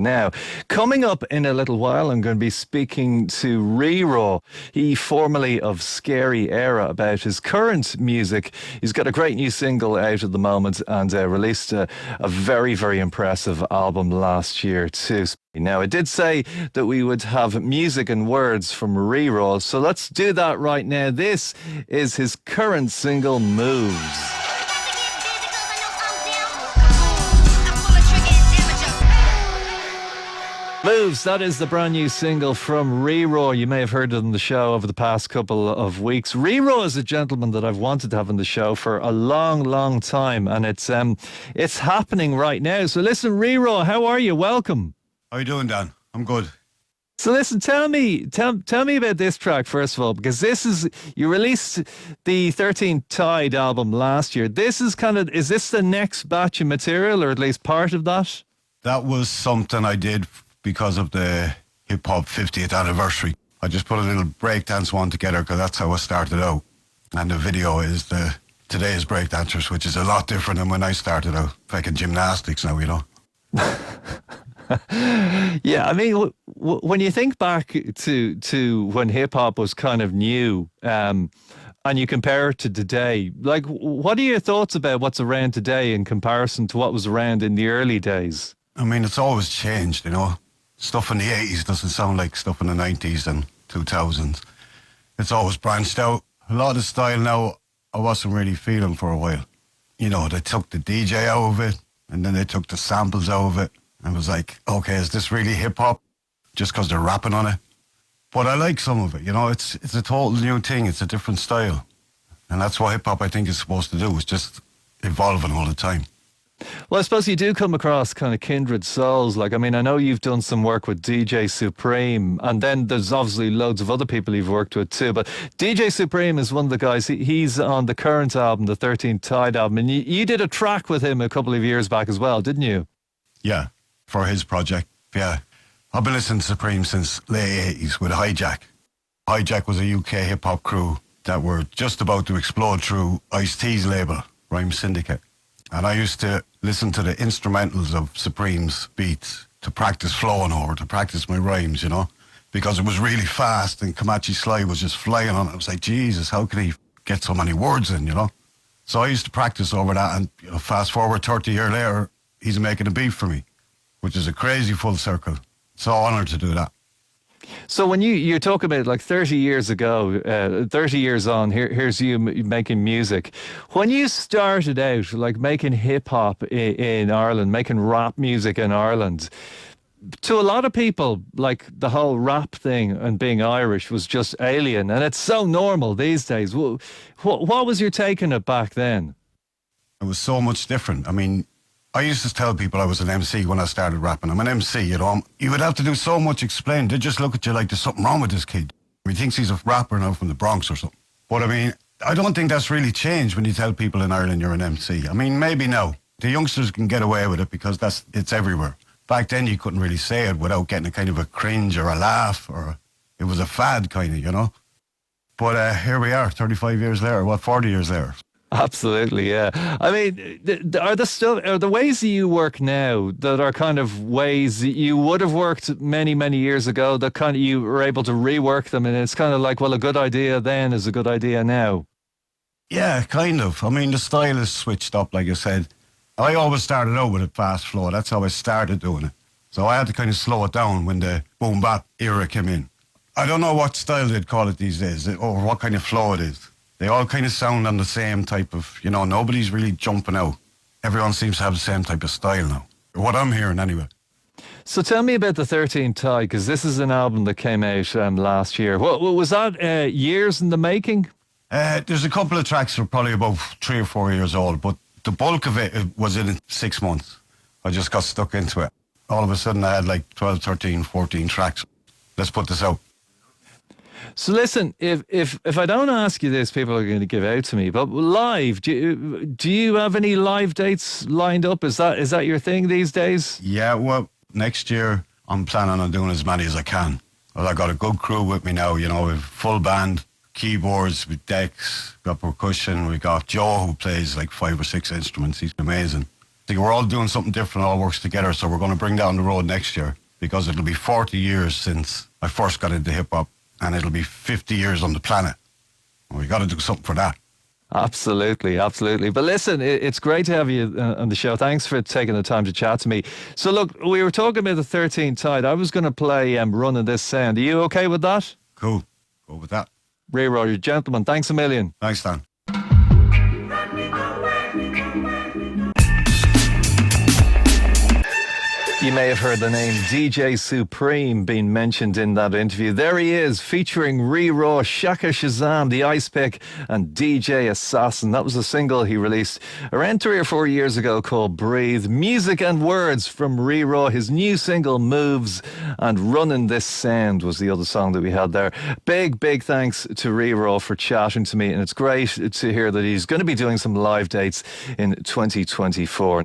Now, coming up in a little while, I'm going to be speaking to Rá. He formerly of Scary Era about his current music. He's got a great new single out at the moment and released a very, very impressive album last year too. Now, I did say that we would have music and words from Rá, so let's do that right now. This is his current single, Moves. Moves, that is the brand new single from Rá. You may have heard it on the show over the past couple of weeks. Rá is a gentleman that I've wanted to have on the show for a long, long time, and it's happening right now. So listen, Rá, how are you? Welcome. How you doing, Dan? I'm good. So listen, tell me about this track first of all, because you released the 13 Tide album last year. Is this the next batch of material, or at least part of that? That was something I did because of the hip hop 50th anniversary. I just put a little breakdance one together because that's how I started out. And the video is today's breakdancers, which is a lot different than when I started out. Like in gymnastics now, you know. Yeah, I mean, when you think back to when hip hop was kind of new, and you compare it to today, like, what are your thoughts about what's around today in comparison to what was around in the early days? I mean, it's always changed, you know. Stuff in the 80s doesn't sound like stuff in the 90s and 2000s. It's always branched out. A lot of style now I wasn't really feeling for a while. You know, they took the DJ out of it, and then they took the samples out of it. And was like, okay, is this really hip-hop? Just because they're rapping on it? But I like some of it, you know. It's a total new thing. It's a different style. And that's what hip-hop, I think, is supposed to do. It's just evolving all the time. Well, I suppose you do come across kind of kindred souls. Like, I mean, I know you've done some work with DJ Supreme, and then there's obviously loads of other people you've worked with too. But DJ Supreme is one of the guys. He's on the current album, the 13 Tide album, and you did a track with him a couple of years back as well, didn't you? Yeah, for his project. Yeah, I've been listening to Supreme since late 80s with Hijack. Hijack was a UK hip hop crew that were just about to explode through Ice-T's label, Rhyme Syndicate. And I used to listen to the instrumentals of Supreme's beats to practice flowing over, to practice my rhymes, you know, because it was really fast and Kamachi Sly was just flying on it. I was like, Jesus, how can he get so many words in, you know? So I used to practice over that, and you know, fast forward 30 years later, he's making a beat for me, which is a crazy full circle. So honoured to do that. So when you talk about like 30 years ago, 30 years on, here's you making music. When you started out like making hip hop in Ireland, making rap music in Ireland, to a lot of people, like the whole rap thing and being Irish was just alien, and it's so normal these days. What was your take on it back then? It was so much different. I mean, I used to tell people I was an MC when I started rapping. I'm an MC, you know. You would have to do so much explain. They just look at you like there's something wrong with this kid. He thinks he's a rapper now from the Bronx or something. But I mean, I don't think that's really changed when you tell people in Ireland you're an MC. I mean, maybe now. The youngsters can get away with it because it's everywhere. Back then you couldn't really say it without getting a kind of a cringe or a laugh, or it was a fad kind of, you know. But here we are, 35 years later, 40 years later. Absolutely, yeah. I mean, are the ways that you work now that are kind of ways that you would have worked many, many years ago, that kind of you were able to rework them, and it's kind of like, well, a good idea then is a good idea now? Yeah, kind of. I mean, the style is switched up, like I said. I always started out with a fast flow. That's how I started doing it. So I had to kind of slow it down when the boom bap era came in. I don't know what style they'd call it these days, or what kind of flow it is. They all kind of sound on the same type of, you know, nobody's really jumping out. Everyone seems to have the same type of style now. What I'm hearing anyway. So tell me about the 13 Tide, because this is an album that came out last year. What was that years in the making? There's a couple of tracks that are probably about 3 or 4 years old, but the bulk of it was in 6 months. I just got stuck into it. All of a sudden I had like 12, 13, 14 tracks. Let's put this out. So listen, if I don't ask you this, people are going to give out to me. But live, do you have any live dates lined up? Is that your thing these days? Yeah, well, next year I'm planning on doing as many as I can. Well, I got a good crew with me now, you know, with full band, keyboards, with decks, got percussion. We got Joe who plays like 5 or 6 instruments. He's amazing. See, we're all doing something different, all works together, so we're going to bring down the road next year because it'll be 40 years since I first got into hip-hop and it'll be 50 years on the planet. And we got to do something for that. Absolutely, absolutely. But listen, it's great to have you on the show. Thanks for taking the time to chat to me. So look, we were talking about the 13th Tide. I was going to play Running This Sound. Are you okay with that? Cool. Go with that. Ray Rory, gentlemen, thanks a million. Thanks, Dan. You may have heard the name DJ Supreme being mentioned in that interview. There he is, featuring Rá, Shaka Shazam, The Ice Pick, and DJ Assassin. That was a single he released around 3 or 4 years ago called Breathe. Music and words from Rá. His new single, Moves, and Running This Sound was the other song that we had there. Big, big thanks to Rá for chatting to me, and it's great to hear that he's going to be doing some live dates in 2024.